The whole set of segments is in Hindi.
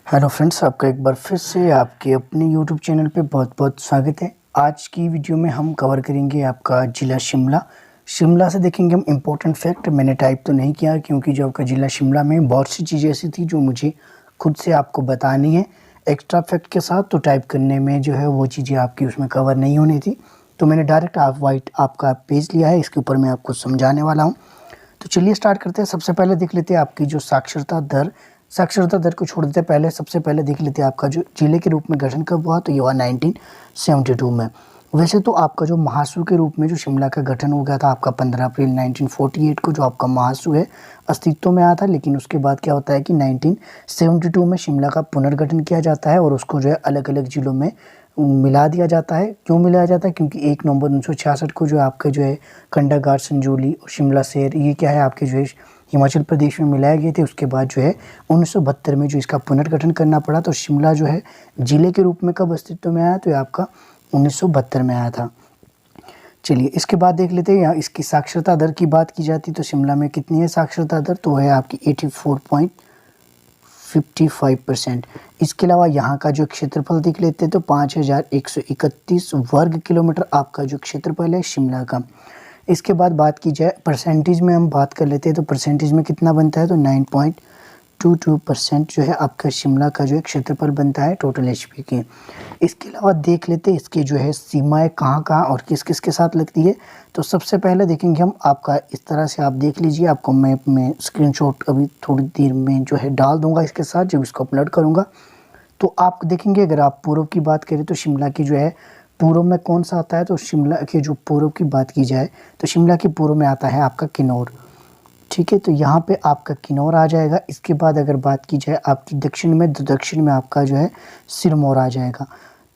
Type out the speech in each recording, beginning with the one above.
हेलो फ्रेंड्स, आपका एक बार फिर से आपके अपने यूट्यूब चैनल पे बहुत बहुत स्वागत है। आज की वीडियो में हम कवर करेंगे आपका ज़िला शिमला। शिमला से देखेंगे हम इम्पोर्टेंट फैक्ट। मैंने टाइप तो नहीं किया क्योंकि जो आपका ज़िला शिमला में बहुत सी चीज़ें ऐसी थी जो मुझे खुद से आपको बतानी है एक्स्ट्रा फैक्ट के साथ, तो टाइप करने में जो है वो चीज़ें आपकी उसमें कवर नहीं होनी थी, तो मैंने डायरेक्ट आपका पेज लिया है, इसके ऊपर मैं आपको समझाने वाला हूँ। तो चलिए स्टार्ट करते हैं। सबसे पहले देख लेते हैं आपकी जो साक्षरता दर को छोड़ देते हैं। पहले सबसे पहले देख लेते हैं आपका जो जिले के रूप में गठन कब हुआ, तो ये हुआ 1972 में। वैसे तो आपका जो महासू के रूप में जो शिमला का गठन हो गया था आपका 15 अप्रैल 1948 को, जो आपका महासू है अस्तित्व में आया था। लेकिन उसके बाद क्या होता है कि 1972 में शिमला का पुनर्गठन किया जाता है और उसको जो है अलग अलग जिलों में मिला दिया जाता है। क्यों मिलाया जाता है? क्योंकि 1 नवंबर 1966 को जो आपका जो है कंडागार, संजौली और शिमला शहर, ये क्या है आपके जो है हिमाचल प्रदेश में मिलाए गए थे। उसके बाद जो है 1972 में जो इसका पुनर्गठन करना पड़ा, तो शिमला जो है जिले के रूप में कब अस्तित्व में आया, तो ये आपका 1972 में आया था। चलिए इसके बाद देख लेते हैं यहाँ इसकी साक्षरता दर की बात की जाती तो शिमला में कितनी है साक्षरता दर, तो है आपकी 84.55%। इसके अलावा यहाँ का जो क्षेत्रफल देख लेते हैं तो 5131 वर्ग किलोमीटर आपका जो क्षेत्रफल है शिमला का। इसके बाद बात की जाए परसेंटेज में, हम बात कर लेते हैं तो परसेंटेज में कितना बनता है, तो 9.22% जो है आपका शिमला का जो है क्षेत्रफल बनता है टोटल एचपी के। इसके अलावा देख लेते हैं इसके जो है सीमाएं कहाँ कहाँ और किस किस के साथ लगती है। तो सबसे पहले देखेंगे हम आपका, इस तरह से आप देख लीजिए, आपको मैप में स्क्रीनशॉट अभी थोड़ी देर में जो है डाल दूंगा इसके साथ जब इसको अपलोड करूँगा। तो आप देखेंगे अगर आप पूर्व की बात करें तो शिमला की जो है पूर्व में कौन सा आता है, तो शिमला के जो पूर्व की बात की जाए तो शिमला के पूर्व में आता है आपका किन्नौर। ठीक है, तो यहाँ पे आपका किन्नौर आ जाएगा। इसके बाद अगर बात की जाए आपकी दक्षिण में, तो दक्षिण में आपका जो है सिरमौर आ जाएगा।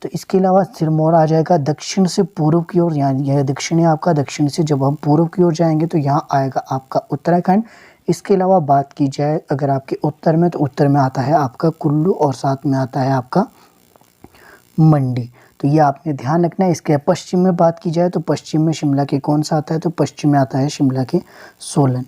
तो इसके अलावा सिरमौर आ जाएगा दक्षिण से पूर्व की ओर, यहाँ यह दक्षिण है आपका। दक्षिण से जब हम पूर्व की ओर जाएंगे तो यहाँ आएगा आपका उत्तराखंड। इसके अलावा बात की जाए अगर आपके उत्तर में, तो उत्तर में आता है आपका कुल्लू और साथ में आता है आपका मंडी। तो ये आपने ध्यान रखना है। इसके पश्चिम में बात की जाए तो पश्चिम में शिमला के कौन सा आता है, तो पश्चिम में आता है शिमला के सोलन।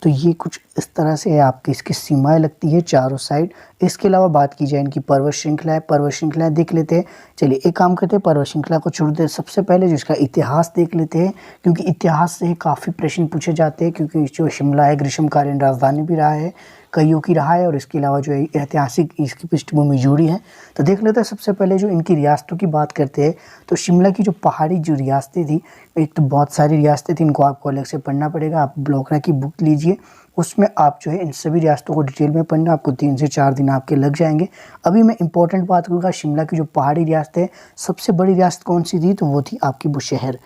तो ये कुछ इस तरह से है आपकी इसकी सीमाएं लगती है चारों साइड। इसके अलावा बात की जाए इनकी पर्वत श्रृंखला है, पर्वत श्रृंखलाएं देख लेते हैं। चलिए एक काम करते हैं, पर्वत श्रृंखला को छोड़ देते, सबसे पहले जो इसका इतिहास देख लेते हैं, क्योंकि इतिहास से काफ़ी प्रश्न पूछे जाते हैं। क्योंकि जो शिमला है ग्रीष्मकालीन राजधानी भी रहा है, कईयों की रहा है, और इसके अलावा जो है ऐतिहासिक इसकी पृष्ठभूमि जुड़ी है। तो देख लेते हैं सबसे पहले जो इनकी रियासतों की बात करते हैं, तो शिमला की जो पहाड़ी जो रियासतें थी, एक तो बहुत सारी रियासतें थी, इनको आपको अलग से पढ़ना पड़ेगा। आप ब्लॉकरा की बुक लीजिए, उसमें आप जो है इन सभी रियासतों को डिटेल में पढ़ना, आपको 3 से 4 दिन आपके लग जाएंगे। अभी मैं इंपॉर्टेंट बात करूँगा शिमला की जो पहाड़ी रियासत है, सबसे बड़ी रियासत कौन सी थी, तो वो थी आपकी बुशहर।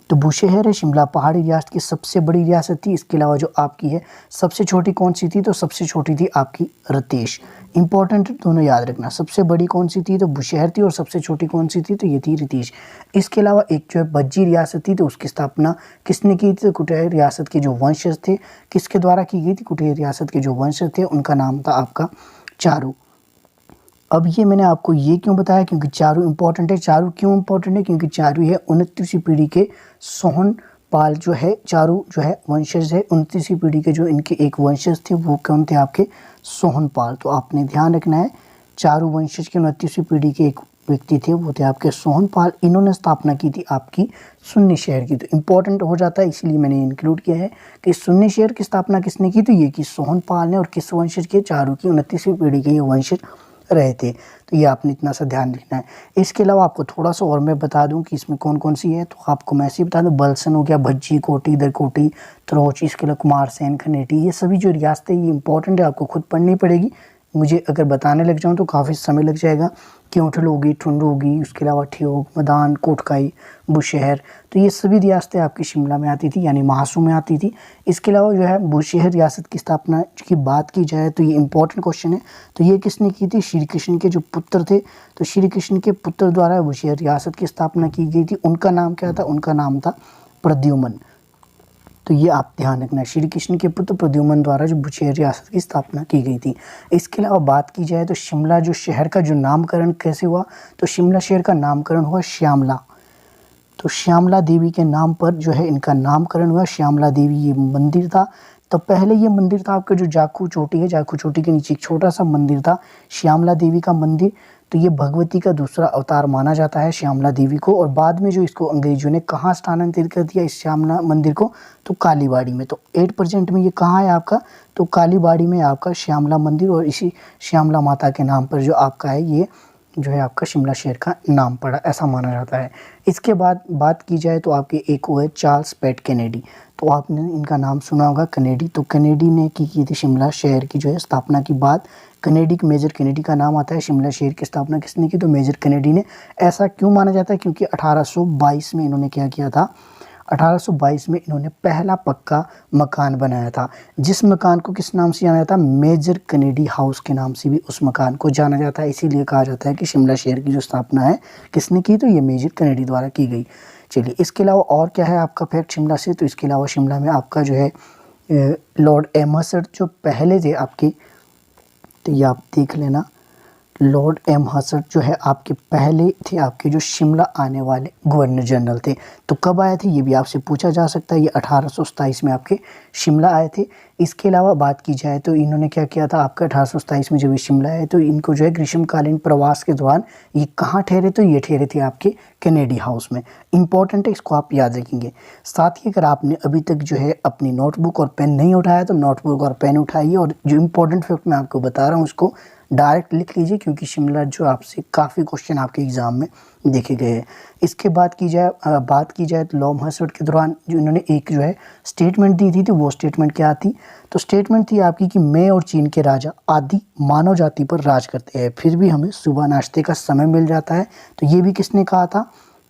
तो बुशहर है शिमला पहाड़ी रियासत की सबसे बड़ी रियासत थी। इसके अलावा जो आपकी है सबसे छोटी कौन सी थी, तो सबसे छोटी थी आपकी रतेश। इंपॉर्टेंट दोनों याद रखना, सबसे बड़ी कौन सी थी, तो बुशहर थी, और सबसे छोटी कौन सी थी, तो ये थी रतेश। इसके अलावा एक जो है बज्जी रियासत थी, तो उसकी स्थापना किसने की थी, तो कुटेर रियासत के जो वंशज थे, किसके द्वारा की गई थी, कुटेर रियासत के जो वंशज थे उनका नाम था आपका चारू। अब ये मैंने आपको ये क्यों बताया, क्योंकि चारू इंपॉर्टेंट है। चारू क्यों इंपॉर्टेंट है, क्योंकि चारू है 29वीं पीढ़ी के सोहन पाल जो है, चारू जो है वंशज है 29वीं पीढ़ी के, जो इनके एक वंशज थे वो कौन थे, आपके सोहन पाल। तो आपने ध्यान रखना है, चारू वंशज के 29वीं पीढ़ी के एक व्यक्ति थे, वो थे आपके सोहन पाल। इन्होंने स्थापना की थी आपकी सुन्नी शहर की। तो इंपॉर्टेंट हो जाता है, इसलिए मैंने इंक्लूड किया है कि सुन्नी शहर की स्थापना किसने की, तो ये की सोहन पाल ने, और किस वंशज के, चारू की 29वीं पीढ़ी के ये वंशज रहे थे। तो ये आपने इतना सा ध्यान रखना है। इसके अलावा आपको थोड़ा सा और मैं बता दूं कि इसमें कौन कौन सी है, तो आपको मैं ऐसे ही बता दूं, बलसन हो गया, भज्जी, कोटी, दरकोटी, त्रोच, इसके अलावा कुमारसैन, खनेटी, ये सभी जो रियासतें ये इंपॉर्टेंट है, आपको खुद पढ़नी पड़ेगी। मुझे अगर बताने लग जाऊँ तो काफ़ी समय लग जाएगा। क्योंठल होगी, ठुंड होगी, उसके अलावा ठियोग, मदान, कोटखाई, बुशहर, तो ये सभी रियासतें आपकी शिमला में आती थी, यानी महासू में आती थी। इसके अलावा जो है बुशहर रियासत की स्थापना की बात की जाए तो ये इंपॉर्टेंट क्वेश्चन है। तो ये किसने की थी, श्री कृष्ण के जो पुत्र थे, तो श्री कृष्ण के पुत्र द्वारा बुशहर रियासत की स्थापना की गई थी। उनका नाम क्या था, उनका नाम था प्रद्युमन। तो ये आप ध्यान रखना, श्री कृष्ण के पुत्र प्रद्युमन द्वारा जो बुशहर रियासत की स्थापना की गई थी। इसके अलावा बात की जाए तो शिमला जो शहर का जो नामकरण कैसे हुआ, तो शिमला शहर का नामकरण हुआ श्यामला। तो श्यामला देवी के नाम पर जो है इनका नामकरण हुआ। श्यामला देवी ये मंदिर था तो पहले ये मंदिर था आपका जो जाखू चोटी है, जाखू चोटी के नीचे एक छोटा सा मंदिर था श्यामला देवी का मंदिर। तो ये भगवती का दूसरा अवतार माना जाता है श्यामला देवी को। और बाद में जो इसको अंग्रेजों ने कहाँ स्थानांतरित कर दिया इस श्यामला मंदिर को, तो कालीबाड़ी में। तो 8% में ये कहाँ है आपका, तो कालीबाड़ी में आपका श्यामला मंदिर। और इसी श्यामला माता के नाम पर जो आपका है ये जो है आपका शिमला शहर का नाम पड़ा, ऐसा माना जाता है। इसके बाद बात की जाए तो आपके एक वो है चार्ल्स पैट कैनेडी। तो आपने इनका नाम सुना होगा कैनेडी। तो कैनेडी ने की थी शिमला शहर की जो है स्थापना की बात। कैनेडी, मेजर कैनेडी का नाम आता है। शिमला शहर की स्थापना किसने की, तो मेजर कैनेडी ने। ऐसा क्यों माना जाता है, क्योंकि 1822 में इन्होंने क्या किया था, 1822 में इन्होंने पहला पक्का मकान बनाया था, जिस मकान को किस नाम से जाना जाता है, मेजर कैनेडी हाउस के नाम से भी उस मकान को जाना जाता है। इसीलिए कहा जाता है कि शिमला शहर की जो स्थापना है किसने की, तो ये मेजर कैनेडी द्वारा की गई। चलिए, इसके अलावा और क्या है आपका फैक्ट शिमला से, तो इसके अलावा शिमला में आपका जो है लॉर्ड एमहर्स्ट जो पहले थे आपके, तो ये आप देख लेना, लॉर्ड एमहर्स्ट जो है आपके पहले थे आपके जो शिमला आने वाले गवर्नर जनरल थे। तो कब आए थे ये भी आपसे पूछा जा सकता है। ये 1827 में आपके शिमला आए थे। इसके अलावा बात की जाए तो इन्होंने क्या किया था आपका 1827 में जब ये शिमला आए तो इनको जो है ग्रीष्मकालीन प्रवास के दौरान ये कहाँ ठहरे, तो ये ठहरे थे आपके कैनेडी हाउस में। इंपॉर्टेंट है, इसको आप याद रखेंगे। साथ ही अगर आपने अभी तक जो है अपनी नोटबुक और पेन नहीं उठाया तो नोटबुक और पेन उठाइए और जो इंपॉर्टेंट फैक्ट मैं आपको बता रहा हूँ उसको डायरेक्ट लिख लीजिए, क्योंकि शिमला जो आपसे काफ़ी क्वेश्चन आपके एग्ज़ाम में देखे गए हैं। इसके बाद बात की जाए तो लॉर्ड एमहर्स्ट के दौरान जो इन्होंने एक जो है स्टेटमेंट दी थी, तो वो स्टेटमेंट क्या थी, तो स्टेटमेंट थी आपकी कि मैं और चीन के राजा आदि मानव जाति पर राज करते हैं, फिर भी हमें सुबह नाश्ते का समय मिल जाता है। तो ये भी किसने कहा था,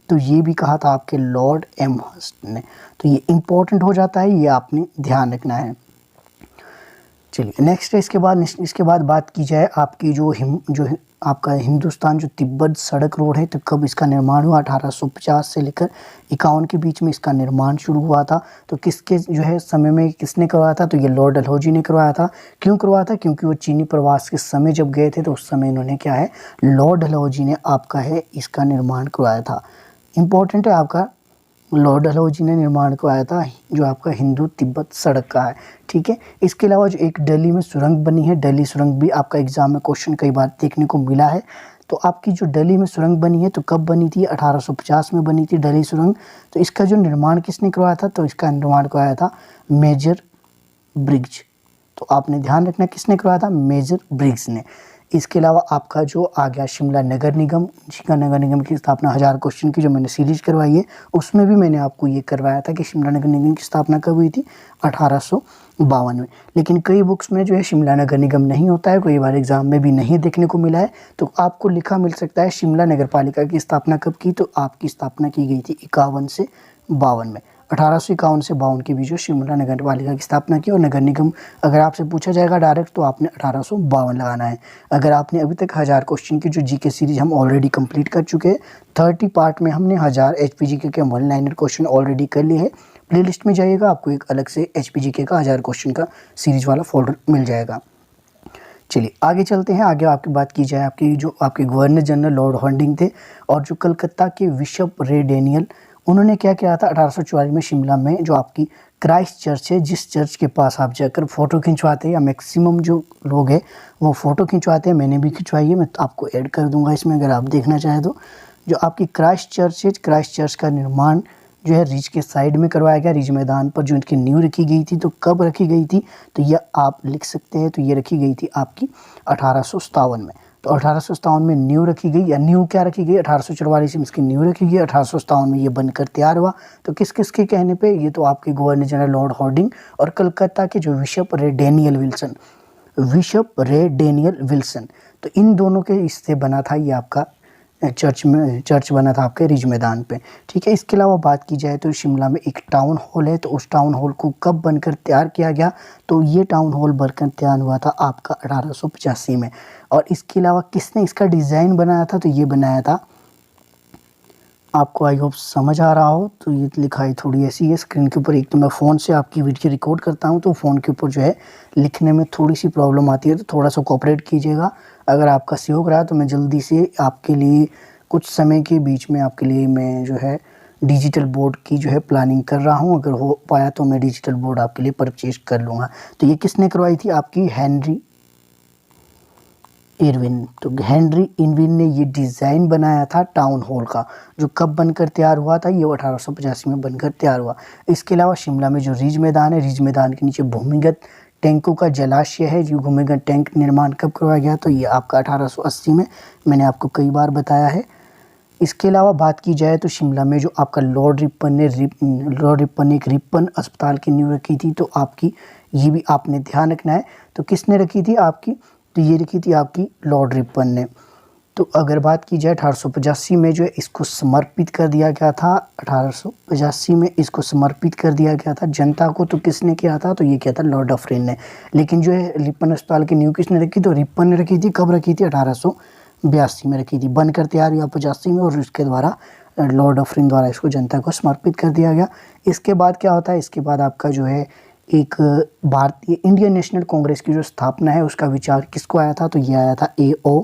तो ये भी कहा था आपके लॉर्ड एमहर्स्ट ने। तो ये इंपॉर्टेंट हो जाता है, ये आपने ध्यान रखना है। चलिए नेक्स्ट है, इसके बाद बात की जाए आपकी जो आपका हिंदुस्तान जो तिब्बत सड़क रोड है, तो कब इसका निर्माण हुआ, 1850 से लेकर 51 के बीच में इसका निर्माण शुरू हुआ था। तो किसके जो है समय में किसने करवाया था, तो ये लॉर्ड डलहौजी ने करवाया था। क्यों करवाया था, क्योंकि वो चीनी प्रवास के समय जब गए थे तो उस समय इन्होंने क्या है, लॉर्ड डलहौजी ने आपका है इसका निर्माण करवाया था। इंपॉर्टेंट है आपका, लॉर्ड डलहौजी ने निर्माण करवाया था जो आपका हिंदू तिब्बत सड़क का है। ठीक है, इसके अलावा जो एक दिल्ली में सुरंग बनी है, दिल्ली सुरंग भी आपका एग्जाम में क्वेश्चन कई बार देखने को मिला है। तो आपकी जो दिल्ली में सुरंग बनी है तो कब बनी थी, 1850 में बनी थी दिल्ली सुरंग। तो इसका जो निर्माण किसने करवाया था, तो इसका निर्माण करवाया था मेजर ब्रिग्ज। तो आपने ध्यान रखना किसने करवाया था, मेजर ब्रिग्स ने। इसके अलावा आपका जो आ गया शिमला नगर निगम, शिमला नगर निगम की स्थापना 1000 क्वेश्चन की जो मैंने सीरीज करवाई है उसमें भी मैंने आपको ये करवाया था कि शिमला नगर निगम की स्थापना कब हुई थी, 1852 में। लेकिन कई बुक्स में जो है शिमला नगर निगम नहीं होता है, कई बार एग्जाम में भी नहीं देखने को मिला है। तो आपको लिखा मिल सकता है शिमला नगर पालिका की स्थापना कब की, तो आपकी स्थापना की गई थी 51 से 52 में। 1851 से 52 के बीच शिमला नगर पालिका की स्थापना की। और नगर निगम अगर आपसे पूछा जाएगा डायरेक्ट तो आपने 1852 लगाना है। अगर आपने अभी तक 1000 क्वेश्चन की जो जीके सीरीज हम ऑलरेडी कंप्लीट कर चुके हैं, 30 पार्ट में हमने 1000 HPGK के 1 लाइनर क्वेश्चन ऑलरेडी कर लिए हैं। प्लेलिस्ट में जाइएगा, आपको एक अलग से HPGK का 1000 क्वेश्चन का सीरीज वाला फोल्डर मिल जाएगा। चलिए आगे चलते हैं। आगे आपकी बात की जाए आपकी जो आपके गवर्नर जनरल लॉर्ड हॉर्डिंग थे और जो कलकत्ता के बिशप रे डेनियल, उन्होंने क्या किया था 1844 में शिमला में जो आपकी क्राइस्ट चर्च है, जिस चर्च के पास आप जाकर फ़ोटो खिंचवाते हैं या मैक्सिमम जो लोग हैं वो फ़ोटो खिंचवाते हैं, मैंने भी खिंचवाई है, मैं आपको ऐड कर दूंगा इसमें अगर आप देखना चाहें तो। जो आपकी क्राइस्ट चर्च है, क्राइस्ट चर्च का निर्माण जो है रिज के साइड में करवाया गया, रिज मैदान पर जो इनकी नींव रखी गई थी। तो कब रखी गई थी, तो यह आप लिख सकते हैं, तो ये रखी गई थी आपकी 1857 में। तो 1857 में नींव रखी गई, या नींव क्या रखी गई, 1844 में इसकी नींव रखी गई, 1857 में ये बनकर तैयार हुआ। तो किस किस के कहने पे, ये तो आपके गवर्नर जनरल लॉर्ड हॉर्डिंग और कलकत्ता के जो बिशप रे डेनियल विल्सन, तो इन दोनों के इससे बना था ये आपका चर्च बना था आपके रिज मैदान पे। ठीक है, इसके अलावा बात की जाए तो शिमला में एक टाउन हॉल है, तो उस टाउन हॉल को कब बनकर तैयार किया गया, तो ये टाउन हॉल बनकर तैयार हुआ था आपका 1885 में। और इसके अलावा किसने इसका डिज़ाइन बनाया था, तो ये बनाया था, आपको आई होप समझ आ रहा हो, तो ये लिखाई थोड़ी ऐसी है स्क्रीन के ऊपर। एक तो मैं फ़ोन से आपकी वीडियो रिकॉर्ड करता हूँ तो फ़ोन के ऊपर जो है लिखने में थोड़ी सी प्रॉब्लम आती है, तो थोड़ा सा कोऑपरेट कीजिएगा। अगर आपका सहयोग रहा तो मैं जल्दी से आपके लिए कुछ समय के बीच में आपके लिए मैं जो है डिजिटल बोर्ड की जो है प्लानिंग कर रहा हूँ, अगर हो पाया तो मैं डिजिटल बोर्ड आपके लिए परचेज कर लूँगा। तो ये किसने करवाई थी? आपकी हेनरी इरविन। तो हेनरी इरविन ने ये डिज़ाइन बनाया था टाउन हॉल का, जो कब बनकर तैयार हुआ था? ये 1885 में बनकर तैयार हुआ। इसके अलावा शिमला में जो रिज मैदान है, रिज मैदान के नीचे भूमिगत टैंकों का जलाशय है। जो भूमिगत टैंक निर्माण कब करवाया गया? तो ये आपका 1880 में, मैंने आपको कई बार बताया है। इसके अलावा बात की जाए तो शिमला में जो आपका लॉर्ड रिपन ने एक रिपन अस्पताल की नींव रखी थी, तो आपकी ये भी आपने ध्यान रखना है। तो किसने रखी थी आपकी? तो ये रखी थी आपकी लॉर्ड रिपन ने। तो अगर बात की जाए 1885 में जो है इसको समर्पित कर दिया गया था, 1885 में इसको समर्पित कर दिया गया था जनता को। तो किसने किया था? तो ये किया था लॉर्ड डफरिन ने। लेकिन जो है रिपन अस्पताल की नींव किसने रखी? तो रिपन ने रखी थी। कब रखी थी? 1882 में रखी थी। बनकर तैयार हुआ 85 में, और उसके द्वारा लॉर्ड डफरिन द्वारा इसको जनता को समर्पित कर दिया गया। इसके बाद क्या होता है? इसके बाद आपका जो है एक भारतीय इंडियन नेशनल कांग्रेस की जो स्थापना है, उसका विचार किसको आया था? तो ये आया था ए.ओ.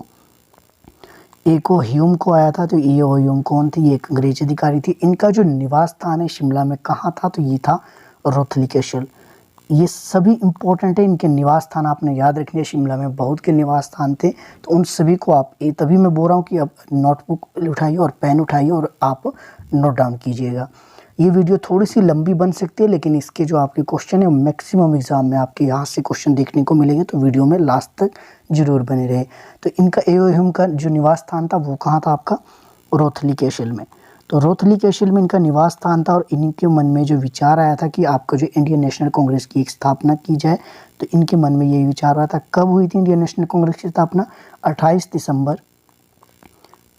ह्यूम को आया था। तो ए.ओ. ह्यूम कौन थी? ये एक अंग्रेज अधिकारी थी। इनका जो निवास स्थान है शिमला में कहाँ था? तो ये था रोथली कैसल। ये सभी इंपॉर्टेंट है, इनके निवास स्थान आपने याद रखने। शिमला में बहुत के निवास स्थान थे, तो उन सभी को आप, ये तभी मैं बोल रहा हूँ कि अब नोटबुक उठाइए और पेन उठाइए और आप नोट डाउन कीजिएगा। ये वीडियो थोड़ी सी लंबी बन सकती है, लेकिन इसके जो आपके क्वेश्चन है मैक्सिमम एग्जाम में आपके यहाँ से क्वेश्चन देखने को मिलेंगे, तो वीडियो में लास्ट तक जरूर बने रहे। तो इनका ए.ओ. ह्यूम का जो निवास स्थान था वो कहाँ था? आपका रोथली कैसल में। तो रोथली कैसल में इनका निवास स्थान था, और इनके मन में जो विचार आया था कि आपका जो इंडियन नेशनल कांग्रेस की एक स्थापना की जाए, तो इनके मन में यही विचार आया था। कब हुई थी इंडियन नेशनल कांग्रेस की स्थापना? 28 दिसंबर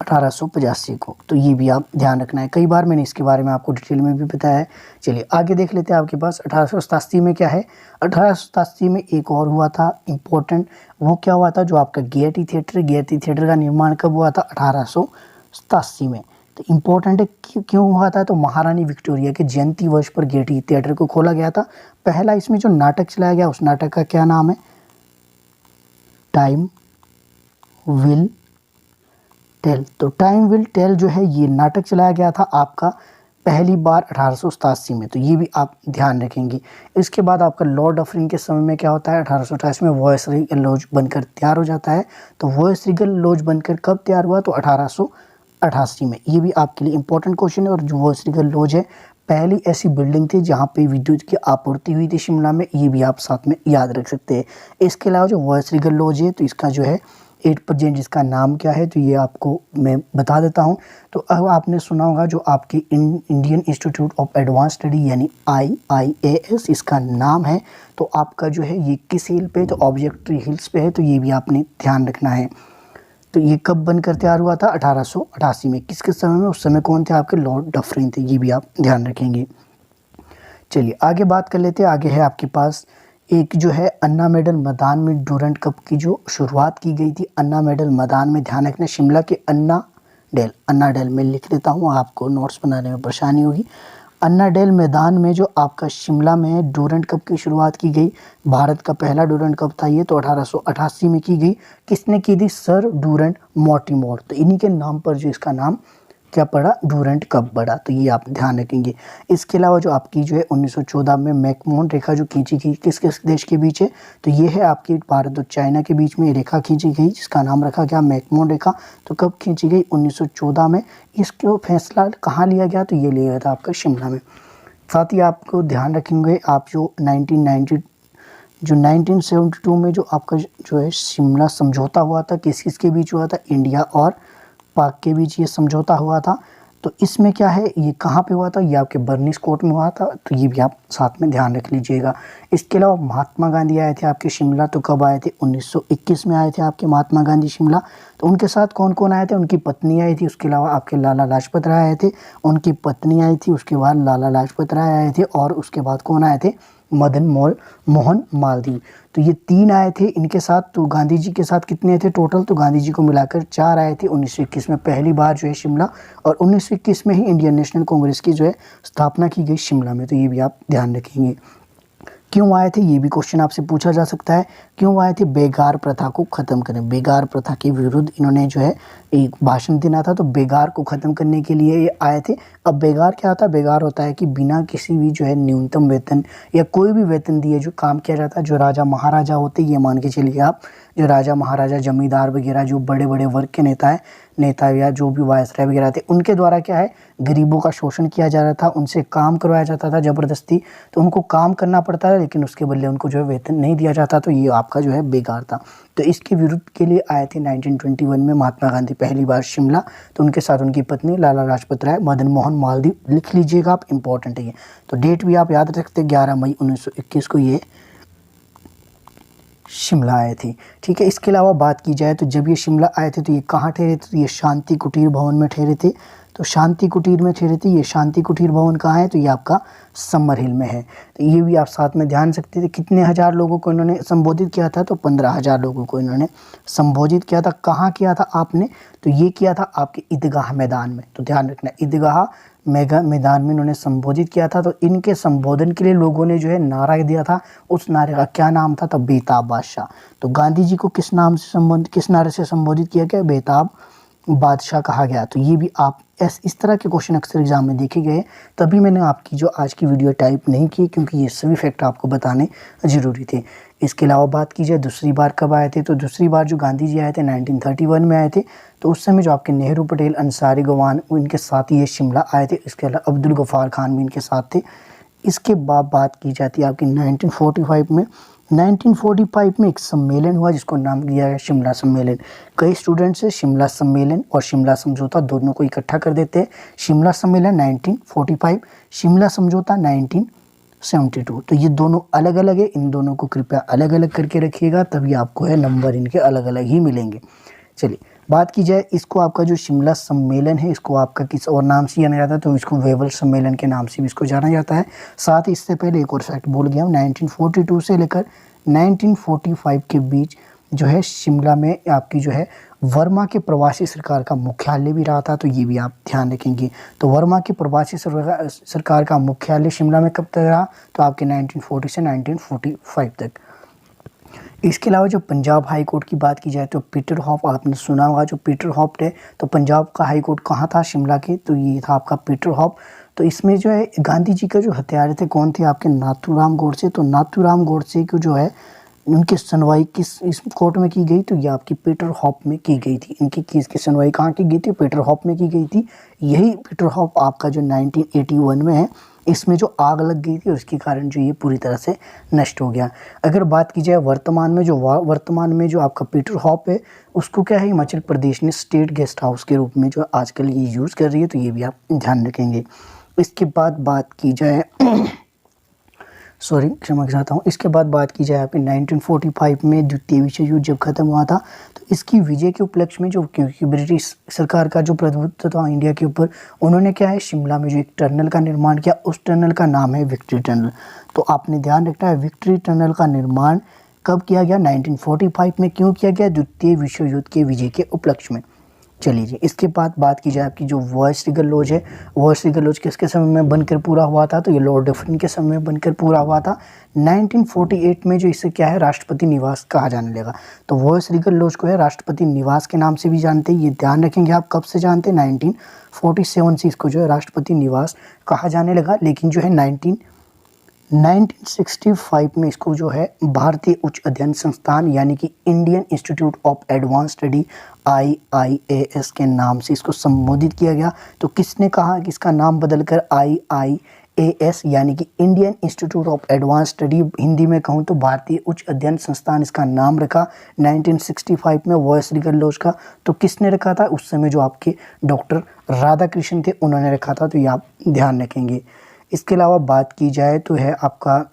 1885 को। तो ये भी आप ध्यान रखना है, कई बार मैंने इसके बारे में आपको डिटेल में भी बताया है। चलिए आगे देख लेते हैं। आपके पास 1887 में क्या है? 1887 में एक और हुआ था इम्पोर्टेंट। वो क्या हुआ था? जो आपका गेयटी थिएटर का निर्माण कब हुआ था? 1887 में। तो इम्पोर्टेंट है, क्यों हुआ था? तो महारानी विक्टोरिया के जयंती वर्ष पर गेयटी थिएटर को खोला गया था। पहला इसमें जो नाटक चलाया गया, उस नाटक का क्या नाम है? Time will tell. तो टाइम विल टेल जो है ये नाटक चलाया गया था आपका पहली बार 1887 में। तो ये भी आप ध्यान रखेंगे। इसके बाद आपका लॉर्ड डफरिन के समय में क्या होता है? 1888 में वॉयसरीगल लॉज बनकर तैयार हो जाता है। तो वॉयसरीगल लॉज बनकर कब तैयार हुआ? तो 1888 में। ये भी आपके लिए इंपॉर्टेंट क्वेश्चन है। और जो वॉयसरीगल लॉज है, पहली ऐसी बिल्डिंग थी जहाँ पे विद्युत की आपूर्ति हुई थी शिमला में। ये भी आप साथ में याद रख सकते हैं। इसके अलावा जो वॉयसरीगल लॉज है, तो इसका जो है 8% जिसका नाम क्या है, तो ये आपको मैं बता देता हूँ। तो अब आपने सुना होगा जो आपकी Indian institute of advance study यानी IIAS इसका नाम है। तो आपका जो है ये किस हिल पे? तो ऑब्जेक्ट्री हिल्स पे है। तो ये भी आपने ध्यान रखना है। तो ये कब बनकर तैयार हुआ था? 1888 में। किसके समय में? उस समय कौन थे? आपके लॉर्ड डफरिन थे। ये भी आप ध्यान रखेंगे। चलिए आगे बात कर लेते हैं। आगे है आपके पास एक जो है अन्ना मेडल मैदान में डूरंट कप की जो शुरुआत की गई थी। अन्ना मेडल मैदान में ध्यान रखना, शिमला के अन्ना डेल में लिख देता हूँ, आपको नोट्स बनाने में परेशानी होगी। अन्ना डेल मैदान में जो आपका शिमला में डूरंट कप की शुरुआत की गई। भारत का पहला डूरंट कप था ये, तो 1888 में की गई। किसने की थी? Sir Durand Mortimer. तो इन्हीं के नाम पर जो इसका नाम क्या पड़ा? डूरंट कप पड़ा। तो ये आप ध्यान रखेंगे। इसके अलावा जो आपकी जो है 1914 में मैकमोहन रेखा जो खींची गई, किस किस देश के बीच है? तो ये है आपकी भारत और चाइना के बीच में रेखा खींची गई, जिसका नाम रखा गया मैकमोहन रेखा। तो कब खींची गई? 1914 में। इसको फैसला कहाँ लिया गया? तो ये लिया गया था आपका शिमला में। साथ ही आपको ध्यान रखेंगे, आप जो 1972 में जो आपका जो है शिमला समझौता हुआ था, किस किस के बीच हुआ था? इंडिया और पाक के बीच ये समझौता हुआ था। तो इसमें क्या है, ये कहाँ पे हुआ था? ये आपके बर्निस कोर्ट में हुआ था। तो ये भी आप साथ में ध्यान रख लीजिएगा। इसके अलावा महात्मा गांधी आए थे आपके शिमला। तो कब आए थे? 1921 में आए थे आपके महात्मा गांधी शिमला। तो उनके साथ कौन कौन आए थे? उनकी पत्नी आई थी। उसके अलावा आपके लाला लाजपत राय आए थे, उनकी पत्नी आई थी। उसके बाद लाला लाजपत राय आए थे, और उसके बाद कौन आए थे? मदन मोहन मालवीय। तो ये 3 आए थे इनके साथ। तो गांधी जी के साथ कितने थे टोटल? तो गांधी जी को मिलाकर 4 आए थे 1921 में पहली बार जो है शिमला। और 1921 में ही इंडियन नेशनल कांग्रेस की जो है स्थापना की गई शिमला में। तो ये भी आप ध्यान रखेंगे। क्यों आए थे, ये भी क्वेश्चन आपसे पूछा जा सकता है। क्यों आए थे, बेगार प्रथा को ख़त्म करें, बेगार प्रथा के विरुद्ध इन्होंने जो है एक भाषण देना था, तो बेगार को ख़त्म करने के लिए ये आए थे। अब बेगार क्या होता है, बेगार होता है कि बिना किसी भी जो है न्यूनतम वेतन या कोई भी वेतन दिए जो काम किया जाता है। जो राजा महाराजा होते, ये मान के चलिए आप, जो राजा महाराजा जमींदार वगैरह जो बड़े बड़े वर्ग के नेता या जो भी वायसराय वगैरह थे, उनके द्वारा क्या है, गरीबों का शोषण किया जा रहा था, उनसे काम करवाया जाता था ज़बरदस्ती, तो उनको काम करना पड़ता है लेकिन उसके बदले उनको जो है वेतन नहीं दिया जाता, तो ये आपका जो है बेगार था। तो इसके विरुद्ध के लिए आए थे 1921 में महात्मा गांधी पहली बार शिमला, तो उनके साथ उनकी पत्नी लाला लाजपत राय, मदन मोहन मालवीय, लिख लीजिएगा आप, इंपॉर्टेंट है ये। तो डेट भी आप याद रखते, 11 मई 1921 को ये शिमला आए थे। ठीक है, इसके अलावा बात की जाए तो जब ये शिमला आए थे तो ये कहाँ ठहरे थे, तो ये शांति कुटीर भवन में ठहरे थे। तो शांति कुटीर में ठहरे थे। ये शांति कुटीर भवन कहाँ है, तो ये आपका समर हिल में है। तो ये भी आप साथ में ध्यान सकते थे। कितने हज़ार लोगों को इन्होंने संबोधित किया था, तो 15,000 लोगों को इन्होंने संबोधित किया था। कहाँ किया था आपने, तो ये किया था आपके ईदगाह मैदान में। तो ध्यान रखना, ईदगाह मैदान में इन्होंने संबोधित किया था। तो इनके संबोधन के लिए लोगों ने जो है नारा दिया था, उस नारे का क्या नाम था, तो बेताब बादशाह। तो गांधी जी को किस नारे से संबोधित किया गया, बेताब बादशाह कहा गया। तो ये भी आप इस तरह के क्वेश्चन अक्सर एग्जाम में देखे गए, तभी मैंने आपकी जो आज की वीडियो टाइप नहीं की, क्योंकि ये सभी फैक्ट आपको बताने ज़रूरी थे। इसके अलावा बात की जाए दूसरी बार कब आए थे, तो दूसरी बार जो गांधी जी आए थे 1931 में आए थे। तो उस समय जो आपके नेहरू, पटेल, अंसारी, गवान, उनके साथ ये शिमला आए थे। इसके अलावा अब्दुल गफ्फार खान भी इनके साथ थे। इसके बाद बात की जाती है आपकी 1945 में। 1945 में एक सम्मेलन हुआ जिसको नाम दिया गया शिमला सम्मेलन। कई स्टूडेंट्स से शिमला सम्मेलन और शिमला समझौता दोनों को इकट्ठा कर देते हैं। शिमला सम्मेलन 1945, शिमला समझौता 1972। तो ये दोनों अलग अलग है, इन दोनों को कृपया अलग अलग करके रखिएगा, तभी आपको है नंबर इनके अलग अलग ही मिलेंगे। चलिए बात की जाए, इसको आपका जो शिमला सम्मेलन है, इसको आपका किस और नाम से जाना जाता है, तो इसको वेवल सम्मेलन के नाम से भी इसको जाना जाता है। साथ ही इससे पहले एक और फैक्ट बोल गया हूँ, 1942 से लेकर 1945 के बीच जो है शिमला में आपकी जो है वर्मा के प्रवासी सरकार का मुख्यालय भी रहा था। तो ये भी आप ध्यान रखेंगे। तो वर्मा के प्रवासी सरकार का मुख्यालय शिमला में कब तक रहा, तो आपके 1940 से 1945 तक। इसके अलावा जो पंजाब हाई कोर्ट की बात की जाए तो पीटरहॉफ, आपने सुना होगा जो पीटरहॉफ है, तो पंजाब का हाई कोर्ट कहाँ था, शिमला के, तो ये था आपका पीटरहॉफ। तो इसमें जो है गांधी जी का जो हत्यारे थे कौन थे, आपके नाथूराम गोडसे। तो नाथूराम गोडसे को जो है उनकी सुनवाई किस इस कोर्ट में की गई, तो ये आपकी पीटरहॉफ में की गई थी। इनकी केस की सुनवाई कहाँ की गई थी, पीटरहॉफ में की गई थी। यही पीटरहॉफ आपका जो 1981 में है, इसमें जो आग लग गई थी उसके कारण जो ये पूरी तरह से नष्ट हो गया। अगर बात की जाए वर्तमान में जो आपका पीटरहॉफ है, उसको क्या है, हिमाचल प्रदेश ने स्टेट गेस्ट हाउस के रूप में जो आजकल ये यूज़ कर रही है, तो ये भी आप ध्यान रखेंगे। इसके बाद बात की जाए क्षमा चाहता हूँ। इसके बाद बात की जाए आपके 1945 में द्वितीय विश्व युद्ध जब खत्म हुआ था, तो इसकी विजय के उपलक्ष्य में जो, क्योंकि ब्रिटिश सरकार का जो प्रभुत्व था इंडिया के ऊपर, उन्होंने क्या है शिमला में जो एक टनल का निर्माण किया, उस टनल का नाम है विक्ट्री टनल। तो आपने ध्यान रखना है, विक्ट्री टनल का निर्माण कब किया गया, 1945 में। क्यों किया गया, द्वितीय विश्व युद्ध के विजय के उपलक्ष्य में। चलिए जी, इसके बाद बात की जाए आपकी जो वॉइस रिगल लॉज है, वॉइस रिगल लॉज किसके समय में बनकर पूरा हुआ था, तो ये लॉर्ड डफरिन के समय में बनकर पूरा हुआ था। 1948 में जो इसे क्या है, राष्ट्रपति निवास कहा जाने लगा। तो वॉइस रिगल लॉज को है राष्ट्रपति निवास के नाम से भी जानते हैं। ये ध्यान रखेंगे आप, कब से जानते हैं, 1947 से इसको जो है राष्ट्रपति निवास कहा जाने लगा। लेकिन जो है 1965 में इसको जो है भारतीय उच्च अध्ययन संस्थान यानी कि Indian institute of advance study IIAS के नाम से इसको संबोधित किया गया। तो किसने कहा कि इसका नाम बदलकर IIAS यानी कि Indian institute of advance study, Hindi में कहूँ तो भारतीय उच्च अध्ययन संस्थान, इसका नाम रखा 1965 में वॉइस रिगल लॉज का। तो किसने रखा था, उस समय जो आपके डॉक्टर राधाकृष्णन थे उन्होंने रखा था। तो ये आप ध्यान रखेंगे। इसके अलावा बात की जाए तो है आपका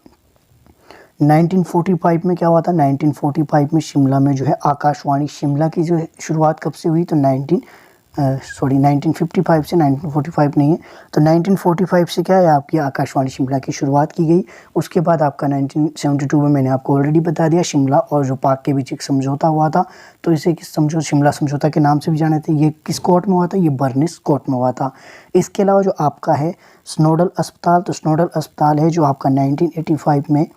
1945 में क्या हुआ था, 1945 में शिमला में जो है आकाशवाणी शिमला की जो है शुरुआत कब से हुई, तो 1955 से 1945 नहीं है, तो 1945 से क्या है आपकी आकाशवाणी शिमला की शुरुआत की गई। उसके बाद आपका 1972 में मैंने आपको ऑलरेडी बता दिया, शिमला और जो पाक के बीच एक समझौता हुआ था, तो इसे शिमला समझौता के नाम से भी जाने थे। ये किस कोर्ट में हुआ था, ये बर्निस कोर्ट में हुआ था। इसके अलावा जो आपका है स्नोडल अस्पताल, तो स्नोडल अस्पताल है जो आपका 1985 में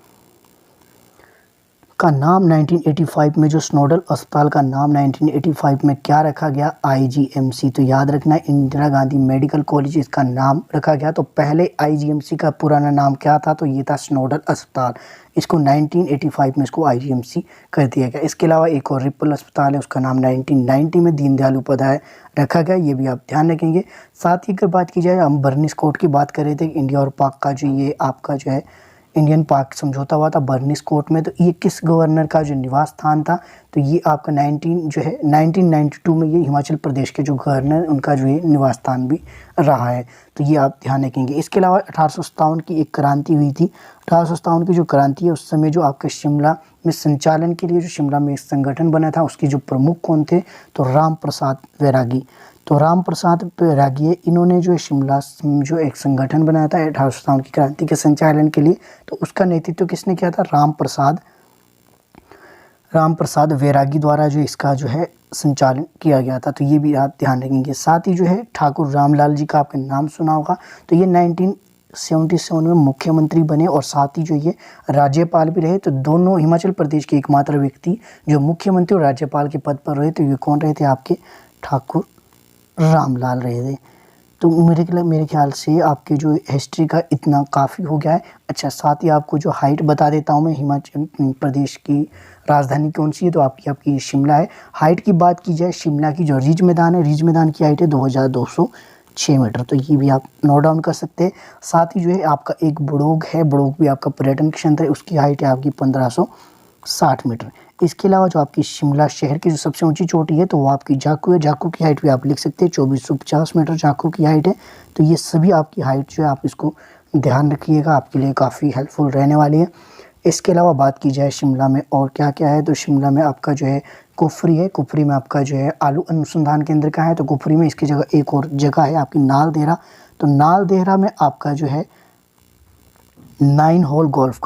का नाम 1985 में जो स्नोडल अस्पताल का नाम 1985 में क्या रखा गया, आईजीएमसी। तो याद रखना इंदिरा गांधी मेडिकल कॉलेज इसका नाम रखा गया। तो पहले आईजीएमसी का पुराना नाम क्या था, तो ये था स्नोडल अस्पताल। इसको 1985 में इसको आईजीएमसी कर दिया गया। इसके अलावा एक और रिपल अस्पताल है, उसका नाम 1990 में दीनदयाल उपाध्याय रखा गया, ये भी आप ध्यान रखेंगे। साथ ही अगर बात की जाए, हम बर्निस कोड की बात कर रहे थे, इंडिया और पाक का जो ये आपका जो है इंडियन पाक समझौता हुआ था बर्निस कोर्ट में। तो ये किस गवर्नर का जो निवास स्थान था, तो ये आपका 1992 में ये हिमाचल प्रदेश के जो गवर्नर उनका जो ये निवास स्थान भी रहा है। तो ये आप ध्यान रखेंगे। इसके अलावा 1857 की एक क्रांति हुई थी। 1857 की जो क्रांति है उस समय जो आपके शिमला में संचालन के लिए जो शिमला में एक संगठन बना था, उसके जो प्रमुख कौन थे, तो राम प्रसाद वैरागी। तो राम प्रसाद वैरागी इन्होंने जो शिमला जो एक संगठन बनाया था 1857 की क्रांति के संचालन के लिए, तो उसका नेतृत्व किसने किया था, राम प्रसाद वैरागी द्वारा जो इसका जो है संचालन किया गया था। तो ये भी आप ध्यान रखेंगे। साथ ही जो है ठाकुर रामलाल जी का आपने नाम सुना होगा, तो ये 1977 में मुख्यमंत्री बने और साथ ही जो ये राज्यपाल भी रहे। तो दोनों हिमाचल प्रदेश के एकमात्र व्यक्ति जो मुख्यमंत्री और राज्यपाल के पद पर रहे, तो ये कौन रहे थे, आपके ठाकुर रामलाल रहे थे। तो मेरे ख्याल से आपके जो हिस्ट्री का इतना काफ़ी हो गया है। अच्छा, साथ ही आपको जो हाइट बता देता हूँ मैं, हिमाचल प्रदेश की राजधानी कौन सी है, तो आपकी शिमला है। हाइट की बात की जाए, शिमला की जो रिज मैदान है, रिज मैदान की हाइट है 2206 मीटर। तो ये भी आप नोट डाउन कर सकते हैं। साथ ही जो है आपका एक बड़ोग है, बड़ोग भी आपका पर्यटन क्षेत्र है, उसकी हाइट है आपकी 1560 मीटर। इसके अलावा जो आपकी शिमला शहर की जो सबसे ऊंची चोटी है, तो वो आपकी जाकू है। जाकू की हाइट भी आप लिख सकते हैं 2450 मीटर जाकू की हाइट है। तो ये सभी आपकी हाइट जो है आप इसको ध्यान रखिएगा, आपके लिए काफ़ी हेल्पफुल रहने वाली है। इसके अलावा बात की जाए शिमला में और क्या क्या है, तो शिमला में आपका जो है कुफरी है। कुफरी में आपका जो है आलू अनुसंधान केंद्र का है। तो कुफरी में इसकी जगह एक और जगह है आपकी नाल देहरा। तो नाल देहरा में आपका जो है 9 होल गोल्फ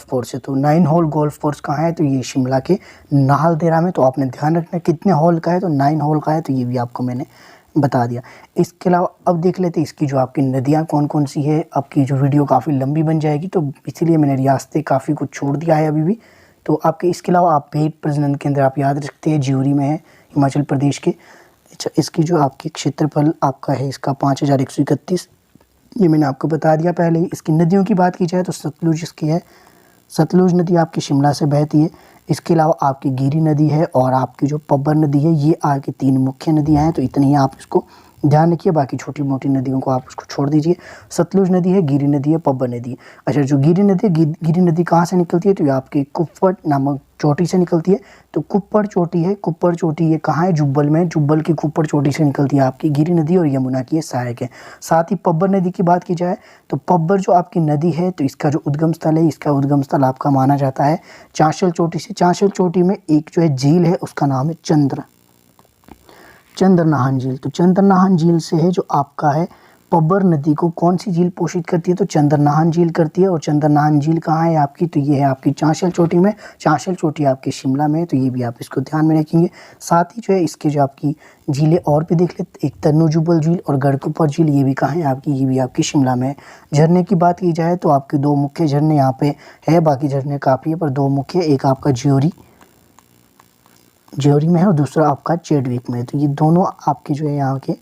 कोर्स है। तो 9 होल गोल्फ कोर्स कहाँ है, तो ये शिमला के नाल देहरा में। तो आपने ध्यान रखना कितने होल का है, तो 9 होल का है। तो ये भी आपको मैंने बता दिया। इसके अलावा अब देख लेते हैं इसकी जो आपकी नदियाँ कौन कौन सी है। आपकी जो वीडियो काफ़ी लंबी बन जाएगी, तो इसीलिए मैंने रियासतें काफ़ी कुछ छोड़ दिया है अभी भी। तो आपके इसके अलावा आप भेड़ प्रजनन केंद्र आप याद रख सकते हैं, ज्यूरी में है, हिमाचल प्रदेश के। अच्छा, इसकी जो आपकी क्षेत्रफल आपका है इसका 5131, ये मैंने आपको बता दिया पहले ही। इसकी नदियों की बात की जाए तो सतलुज इसकी है, सतलुज नदी आपकी शिमला से बहती है। इसके अलावा आपकी गिरी नदी है और आपकी जो पब्बर नदी है, ये आपकी 3 मुख्य नदियां हैं। तो इतनी ही आप इसको ध्यान रखिए, बाकी छोटी मोटी नदियों को आप उसको छोड़ दीजिए। सतलुज नदी है, गिरी नदी है, पब्बर नदी है। अच्छा, जो गिरी नदी है, गिरी नदी कहाँ से निकलती है, तो ये आपकी कुप्पड़ नामक चोटी से निकलती है। तो कुप्पड़ चोटी है, कुप्पड़ चोटी ये कहाँ है, जुब्बल में। जुब्बल की कुप्पड़ चोटी से निकलती है आपकी गिरी नदी और यमुना की ये सहायक है। साथ ही पब्बर नदी की बात की जाए तो पब्बर जो आपकी नदी है, तो इसका जो उद्गम स्थल है, इसका उद्गम स्थल आपका माना जाता है चांशल चोटी से। चांशल चोटी में एक जो है झील है, उसका नाम है चंद्रनाहन झील। तो चंद्रनाहन झील से है जो आपका है पब्बर नदी को कौन सी झील पोषित करती है, तो चंद्रनाहन झील करती है। और चंद्रनाहन झील कहाँ है आपकी, तो ये है आपकी चांशल चोटी में। चांशल चोटी आपके शिमला में है। तो ये भी आप इसको ध्यान में रखेंगे। साथ ही जो है इसके जो आपकी झीलें और भी देख लेते, एक तन्नू जुब्बल झील और गढ़कुपर झील, ये भी कहाँ है आपकी, ये भी आपकी शिमला में है। झरने की बात की जाए तो आपके 2 मुख्य झरने यहाँ पे है, बाकी झरने काफ़ी है पर 2 मुख्य, एक आपका ज्योरी में है और दूसरा आपका चेडविक में है। तो ये दोनों आपके जो है यहाँ के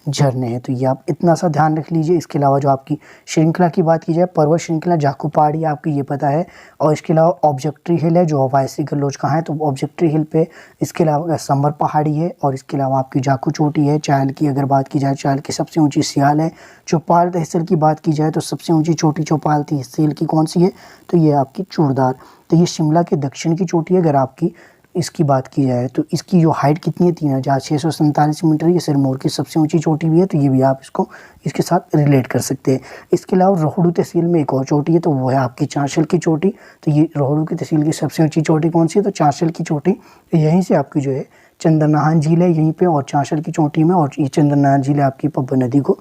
झरने हैं। तो ये आप इतना सा ध्यान रख लीजिए। इसके अलावा जो आपकी श्रृंखला की बात की जाए, पर्वत श्रृंखला जाकू पहाड़ी आपकी ये पता है। और इसके अलावा ऑब्जेक्ट्री हिल है, जो हवाईसी गलोच कहाँ है, तो ऑब्जेक्ट्री हिल पे। इसके अलावा समर पहाड़ी है और इसके अलावा आपकी जाकू चोटी है। चायल की अगर बात की जाए, चायल की सबसे ऊँची सियाल है। चौपाल तहसील की बात की जाए तो सबसे ऊँची चोटी चौपाल तहसील की कौन सी है, तो ये आपकी चूड़दार। तो ये शिमला के दक्षिण की चोटी है। अगर आपकी इसकी बात की जाए तो इसकी जो हाइट कितनी है, 3647 मीटर। ये सिरमौर की सबसे ऊंची चोटी भी है। तो ये भी आप इसको इसके साथ रिलेट कर सकते हैं। इसके अलावा रोहडू तहसील में एक और चोटी है, तो वो है आपकी चांशल की चोटी। तो ये रोहडू की तहसील की सबसे ऊंची चोटी कौन सी है, तो चांशल की चोटी। तो यहीं से आपकी जो है चंद्रनाहन झील है यहीं पे, और चांशल की चोटी में, और ये चंद्रनाहन झील आपकी पब्बर नदी को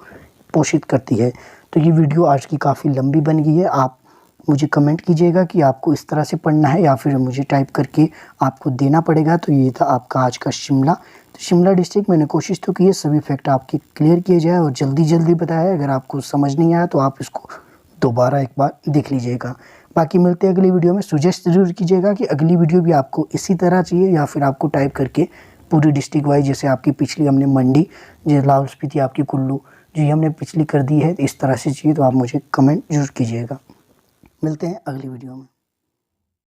पोषित करती है। तो ये वीडियो आज की काफ़ी लंबी बन गई है। आप मुझे कमेंट कीजिएगा कि आपको इस तरह से पढ़ना है या फिर मुझे टाइप करके आपको देना पड़ेगा। तो ये था आपका आज का शिमला। तो शिमला डिस्ट्रिक्ट मैंने कोशिश तो की है सभी फैक्ट आपके क्लियर किए जाए और जल्दी बताया। अगर आपको समझ नहीं आया तो आप इसको दोबारा एक बार देख लीजिएगा। बाकी मिलते हैं अगली वीडियो में। सुजेस्ट ज़रूर कीजिएगा कि अगली वीडियो भी आपको इसी तरह चाहिए या फिर आपको टाइप करके पूरी डिस्ट्रिक्ट वाइज, जैसे आपकी पिछली हमने मंडी, जैसे लाहौल स्पीति आपकी कुल्लू जो ये हमने पिछली कर दी है, इस तरह से चाहिए तो आप मुझे कमेंट जरूर कीजिएगा। मिलते हैं अगली वीडियो में।